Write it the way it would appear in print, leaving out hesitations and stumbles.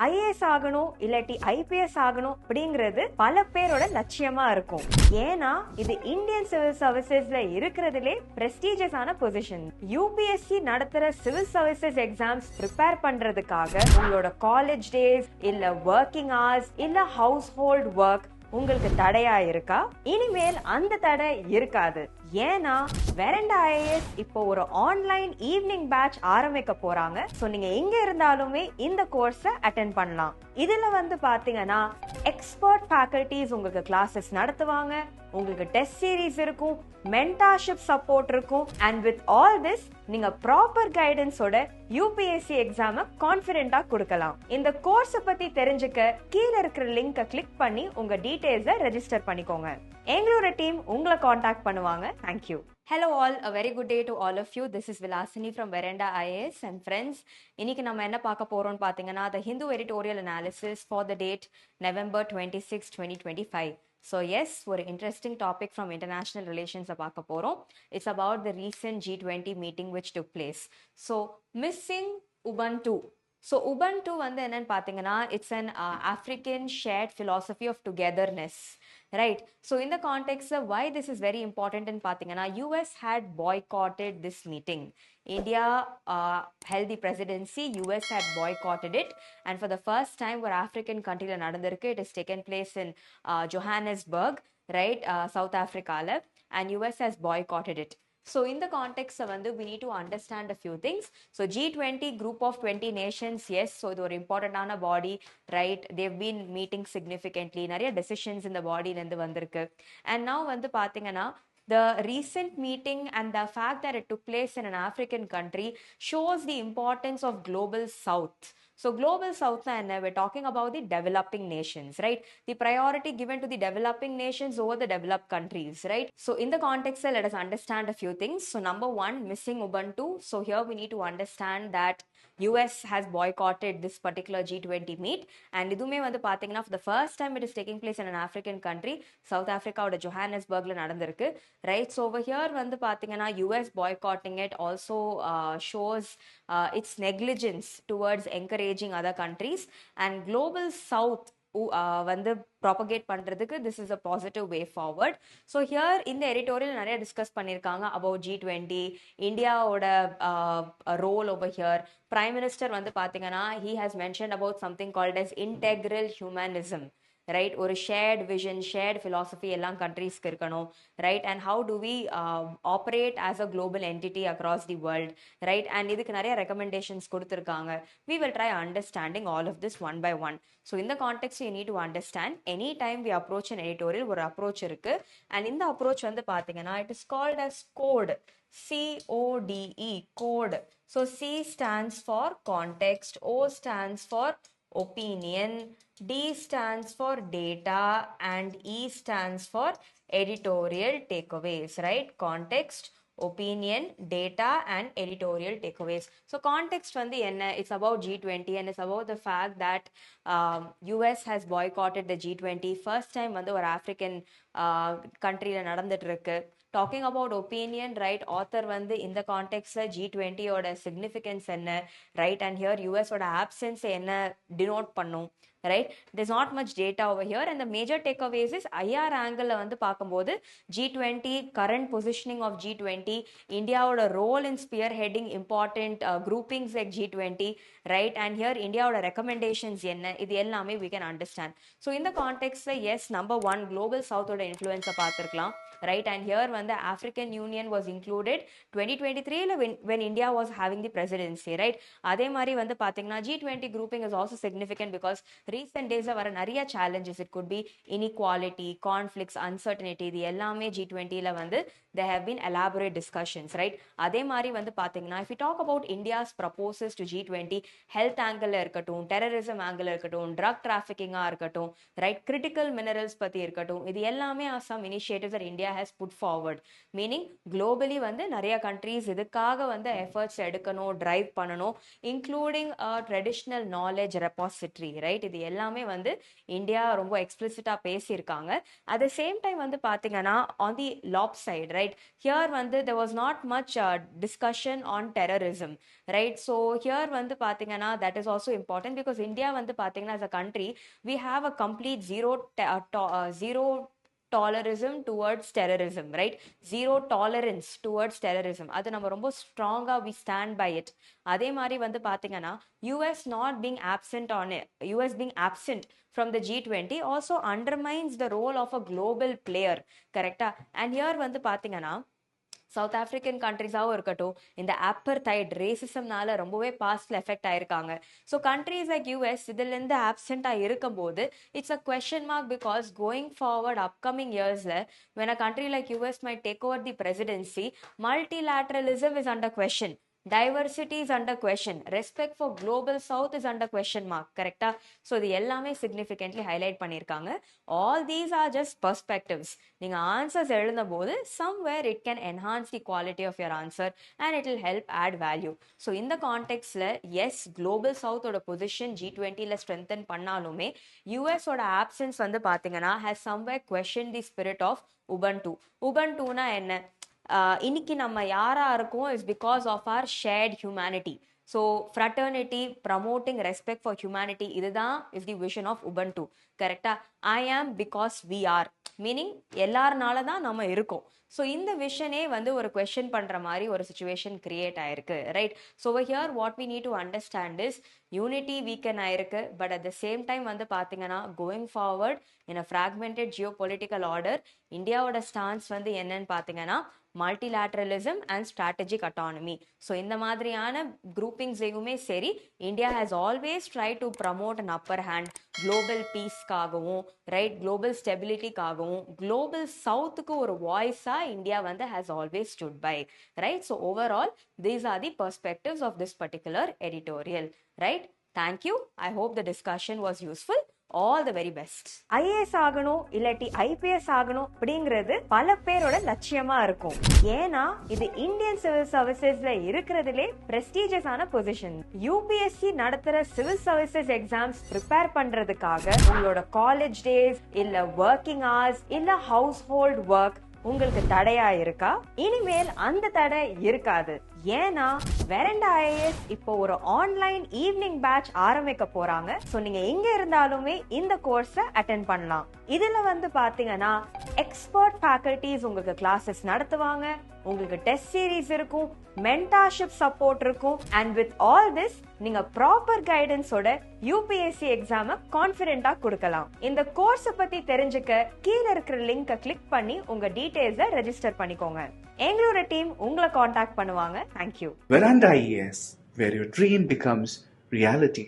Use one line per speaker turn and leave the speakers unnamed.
IAS ஆகணும் இல்லாட்டி IPS ஆகணும் அப்படிங்கிறது பல பேரோட லட்சியமா இருக்கும். ஏன்னா இது இந்தியன் சிவில் சர்வீசஸ்ல இருக்கிறதுலே பிரஸ்டீஜியஸான பொசிஷன். UPSC நடத்துற சிவில் சர்வீசஸ் எக்ஸாம்ஸ் ப்ரிப்பேர் பண்றதுக்காக உங்களோட காலேஜ் டேஸ் இல்ல ஒர்க்கிங் ஹவர்ஸ் இல்ல ஹவுஸ் ஹோல்ட் ஒர்க் உங்களுக்கு தடையா இருக்கா? இனிமேல் அந்த தடை இருக்காது. ஏன்னா வெரண்டா IAS இப்போ ஒரு ஆன்லைன் ஈவினிங் பேட்ச் ஆரம்பிக்க போறாங்க. சோ நீங்க எங்க இருந்தாலுமே இந்த கோர்ஸை அட்டெண்ட் பண்ணலாம். இதுல பாத்தீங்கன்னா எக்ஸ்பர்ட் ஃபேக்கல்டிஸ் உங்களுக்கு கிளாஸஸ் நடத்துவாங்க, உங்களுக்கு டெஸ்ட் சீரீஸ் இருக்கும், மென்டார்ஷிப் சப்போர்ட் இருக்கும். அண்ட் வித் ஆல் திஸ் நீங்க ப்ராப்பர் கைடன்ஸோட UPSC எக்ஸாமை கான்ஃபிடென்ட்டா கொடுக்கலாம். இந்த கோர்ஸ் பத்தி தெரிஞ்சுக்க கீழே இருக்கிற லிங்கை கிளிக் பண்ணி உங்க டீடைல்ஸை ரெஜிஸ்டர் பண்ணிக்கோங்க. எங்களோட டீம் உங்களை காண்டாக்ட் பண்ணுவாங்க. Thank you. Hello all, a very good day to all of you. This is Vilasini from Veranda IAS and friends. இன்னைக்கு நம்ம என்ன பார்க்க போறோம்னு பாத்தீங்கன்னா the Hindu editorial analysis for the date November 26, 2025. So yes, ஒரு interesting topic from international relations பார்க்க போறோம். It's about the recent G20 meeting which took place. So missing Ubuntu. So Ubuntu என்னன்னு பாத்தீங்கன்னா it's an African shared philosophy of togetherness. Right. So in the context of why this is very important in பாத்தீங்கன்னா US had boycotted this meeting. India held the presidency, US had boycotted it, and for the first time ஒரு African country நடந்திருக்கு. It has taken place in Johannesburg, right, South Africa, and US has boycotted it. So in the context we need to understand a few things. So G20 group of 20 nations, yes, so இது ஒரு importantaana body, right? They've been meeting significantly. நிறைய decisions in the body லந்து வந்திருக்கு. And now பாத்தீங்கன்னா the recent meeting and the fact that it took place in an African country shows the importance of global south. So global south we're talking about the developing nations, right? The priority given to the developing nations over the developed countries, right? So in the context let us understand a few things. So number one, missing Ubuntu. So here we need to understand that US has boycotted this particular G20 meet, and idume பாத்தீங்கன்னா for the first time it is taking place in an African country, South Africa oda Johannesburgல நடந்திருக்கு, right? So over here பாத்தீங்கன்னா US boycotting it also shows its negligence towards encouraging other countries, and global south propagate பண்றதுக்கு this is a positive way forward. So here in the editorial நிறைய discuss பண்ணிருக்காங்க about G20, இந்தியாவோட role over here. Prime Minister பாத்தீங்கன்னா he has mentioned about something called as integral humanism, right? ஒரு shared vision, shared philosophy எல்லாம் countries-க்கு இருக்கணும், right? And how do we operate as a global entity across the world, right? And இதுக்கு நிறைய recommendations கொடுத்திருக்காங்க. We will try understanding all of this one by one. So in the context you need to understand anytime we approach an editorial ஒரு approach இருக்கு, and இந்த approach பாத்தீங்கன்னா it is called as code. CODE, code. So C stands for context, O stands for opinion, D stands for data, and E stands for editorial takeaways, right? Context, opinion, data, and editorial takeaways. So context it's about G20, and it's about the fact that US has boycotted the G20. First time ஒரு African country நடந்துட்டு இருக்கு. Talking about opinion, right? Author in the context G20 oda significance enna, right? And here US oda absence enna denote பண்ணும், right? There's not much data over here, and the major takeaways is IR angle பார்க்கும்போது G20 current positioning of G20, India oda role in spearheading important groupings like G20, right? And here India oda recommendations enna, இது எல்லாமே we can understand. So in the context yes, number one, global south oda influence பார்த்திருக்கலாம், right? And here the African Union was included 2023 when India was having the presidency, right? அதே மாதிரி பாத்தீங்கன்னா G20 grouping is also significant because recent days வர நிறைய challenges. It could be inequality, conflicts, uncertainty. இது எல்லாமே G20 there have been elaborate discussions, right? அதே மாதிரி பாத்தீங்கன்னா if we talk about India's proposals to G20, health angle இருக்கட்டும், terrorism angle இருக்கட்டும், drug trafficking இருக்கட்டும், right? Critical minerals பத்தி இருக்கட்டும், இது எல்லாமே are some initiatives that India has put forward, meaning globally நிறைய countries இதுக்காக efforts எடுக்கணும், drive பண்ணணும், including a traditional knowledge repository, right? இது எல்லாமே இந்தியா ரொம்ப எக்ஸ்பிளிசிட்டா பேசியிருக்காங்க. at the same time பாத்தீங்கன்னா on the lob side, right? right? Here there was not much discussion on terrorism, right? So here பாத்தீங்கன்னா that is also important because India பாத்தீங்கன்னா as a country we have a complete zero tolerism towards terrorism, right? Zero tolerance towards terrorism. அது நம்ம ரொம்ப ஸ்ட்ராங்கா we stand by it. அதே மாதிரி பாத்தீங்கன்னா US not being absent on it, US being absent from the G20 also undermines the role of a global player, correcta? And here பாத்தீங்கன்னா south African கண்ட்ரிஸாகவும் இருக்கட்டும், இந்த அப்பர்தைட் ரேசிசம்னால ரொம்பவே பாஸ்ட்ல எஃபெக்ட் ஆயிருக்காங்க. ஸோ கண்ட்ரிஸ் லைக் யூஎஸ் இதுலேருந்து ஆப்சென்ட்டாக இருக்கும்போது it's a question mark because going forward upcoming இயர்ஸில் when a country like US might take over the presidency, multilateralism is under question. Diversity is under question. Respect for global south is under question mark, correcta? So இது எல்லாமே significantly highlight பண்ணிருக்காங்க. All these are just perspectives. நீங்க answers எழுதும் போது somewhere it can enhance the quality of your answer and it will help add value. So இந்த contextல yes, global south ஓட position G20ல strengthen பண்ணாலுமே US ஓட absence பாத்தீங்கன்னா has somewhere questioned the spirit of Ubuntu. Ubuntuனா என்ன? இன்னைக்கு நம்ம யாரா இருக்கோம் is because of our shared humanity. So fraternity, promoting respect for humanity, இதுதான் is the vision of Ubuntu, correcta? I am because we are, meaning எல்லாருனால தான் நம்ம இருக்கோம். So இந்த விஷனே ஒரு கொஸ்டின் பண்ற மாதிரி ஒரு சுச்சுவேஷன் கிரியேட் ஆயிருக்கு, right? So over here what we need to understand is unity weaken ஆயிருக்கு. But at the same time பாத்தீங்கன்னா going forward in a fragmented geopolitical order இந்தியாவோட ஸ்டான்ஸ் என்னன்னு பாத்தீங்கன்னா multilateralism and strategic autonomy. So இந்த மாதிரியான groupings சரி, India has always tried to promote an upper hand global peace காகவும், right, global stability காகவும், global southக்கு ஒரு voice-ஆ India has always stood by, right? So overall these are the perspectives of this particular editorial, right? Thank you. I hope the discussion was useful. All the very best. IAS ஆகணும் இல்லாட்டி IPS ஆகணும் அப்படிங்கிறது பல பேரோட லட்சியமா இருக்கும். ஏன்னா இது Indian civil சர்வீசஸ்ல இருக்கிறதுலே பிரஸ்டீஜியஸான பொசிஷன். UPSC நடத்துற சிவில் சர்வீசஸ் எக்ஸாம்ஸ் ப்ரிப்பேர் பண்றதுக்காக உங்களோட காலேஜ் டேஸ் இல்ல ஒர்க்கிங் ஹவர்ஸ் இல்ல ஹவுஸ் ஹோல்ட் ஒர்க் உங்களுக்கு தடையா இருக்கா? இனிமேல் அந்த தடை இருக்காது. ஏன்னா வெரண்டா IAS இப்போ ஒரு ஆன்லைன் ஈவினிங் பேட்ச் ஆரம்பிக்க போறாங்க. சோ நீங்க எங்க இருந்தாலுமே இந்த கோர்ஸை அட்டெண்ட் பண்ணலாம். இதுல பாத்தீங்கன்னா எக்ஸ்பர்ட் ஃபேக்கல்டிஸ் உங்களுக்கு கிளாஸஸ் நடத்துவாங்க, உங்களுக்கு டெஸ்ட் சீரீஸ் இருக்கும், மென்டார்ஷிப் சப்போர்ட் இருக்கும். அண்ட் வித் ஆல் திஸ் நீங்க ப்ராப்பர் கைடன்ஸோட UPSC எக்ஸாம கான்ஃபிடென்ட்டா கொடுக்கலாம். இந்த கோர்ஸை பத்தி தெரிஞ்சுக்க கீழே இருக்கிற லிங்கை கிளிக் பண்ணி உங்க டீடைல்ஸை ரெஜிஸ்டர் பண்ணிக்கோங்க. எங்களோட டீம் உங்களை காண்டாக்ட் பண்ணுவாங்க. Thank you.
Veranda IAS, where your dream becomes reality.